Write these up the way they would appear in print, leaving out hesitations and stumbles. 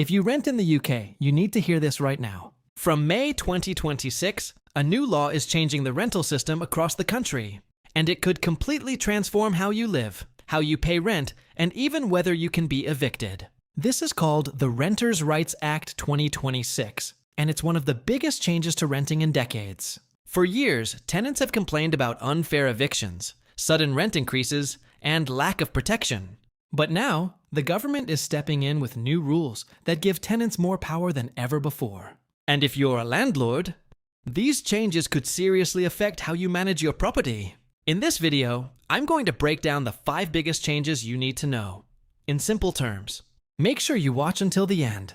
If you rent in the UK, you need to hear this right now. From May 2026, a new law is changing the rental system across the country, and it could completely transform how you live, how you pay rent, and even whether you can be evicted. This is called the Renters' Rights Act 2026, and it's one of the biggest changes to renting in decades. For years, tenants have complained about unfair evictions, sudden rent increases, and lack of protection. But now, the government is stepping in with new rules that give tenants more power than ever before. And if you're a landlord, these changes could seriously affect how you manage your property. In this video, I'm going to break down the 5 biggest changes you need to know. In simple terms, make sure you watch until the end,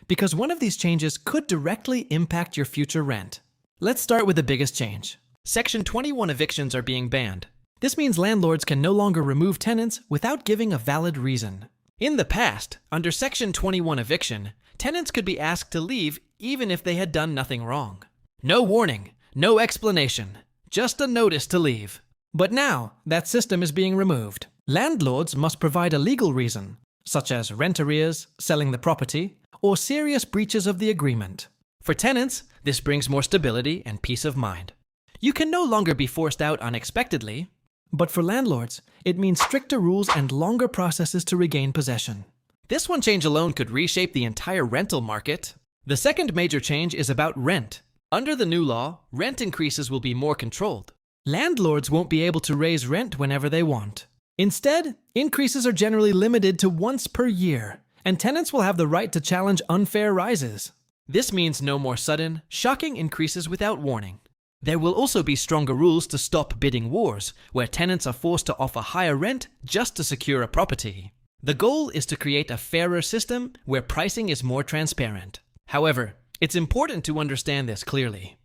because one of these changes could directly impact your future rent. Let's start with the biggest change. Section 21 evictions are being banned. This means landlords can no longer remove tenants without giving a valid reason. In the past, under Section 21 eviction, tenants could be asked to leave even if they had done nothing wrong. No warning, no explanation, just a notice to leave. But now, that system is being removed. Landlords must provide a legal reason, such as rent arrears, selling the property, or serious breaches of the agreement. For tenants, this brings more stability and peace of mind. You can no longer be forced out unexpectedly. But for landlords, it means stricter rules and longer processes to regain possession. This one change alone could reshape the entire rental market. The second major change is about rent. Under the new law, rent increases will be more controlled. Landlords won't be able to raise rent whenever they want. Instead, increases are generally limited to once per year, and tenants will have the right to challenge unfair rises. This means no more sudden, shocking increases without warning. There will also be stronger rules to stop bidding wars, where tenants are forced to offer higher rent just to secure a property. The goal is to create a fairer system where pricing is more transparent. However, it's important to understand this clearly.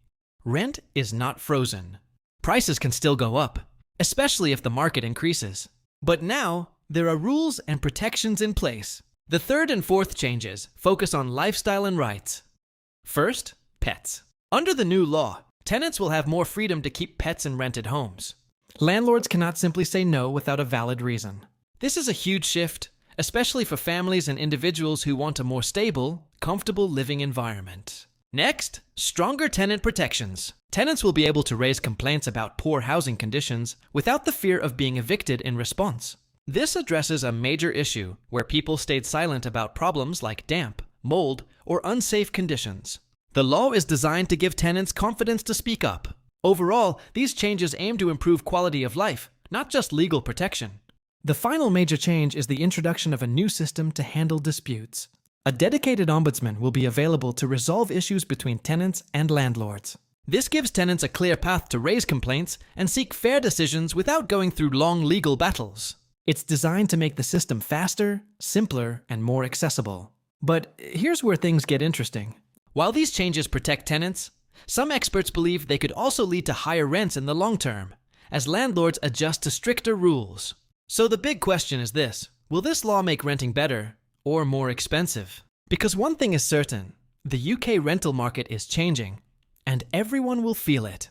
Rent is not frozen. Prices can still go up, especially if the market increases. But now, there are rules and protections in place. The third and fourth changes focus on lifestyle and rights. First, pets. Under the new law, tenants will have more freedom to keep pets in rented homes. Landlords cannot simply say no without a valid reason. This is a huge shift, especially for families and individuals who want a more stable, comfortable living environment. Next, stronger tenant protections. Tenants will be able to raise complaints about poor housing conditions without the fear of being evicted in response. This addresses a major issue where people stayed silent about problems like damp, mold, or unsafe conditions. The law is designed to give tenants confidence to speak up. Overall, these changes aim to improve quality of life, not just legal protection. The final major change is the introduction of a new system to handle disputes. A dedicated ombudsman will be available to resolve issues between tenants and landlords. This gives tenants a clear path to raise complaints and seek fair decisions without going through long legal battles. It's designed to make the system faster, simpler, and more accessible. But here's where things get interesting. While these changes protect tenants, some experts believe they could also lead to higher rents in the long term, as landlords adjust to stricter rules. So the big question is this: will this law make renting better or more expensive? Because one thing is certain, the UK rental market is changing, and everyone will feel it.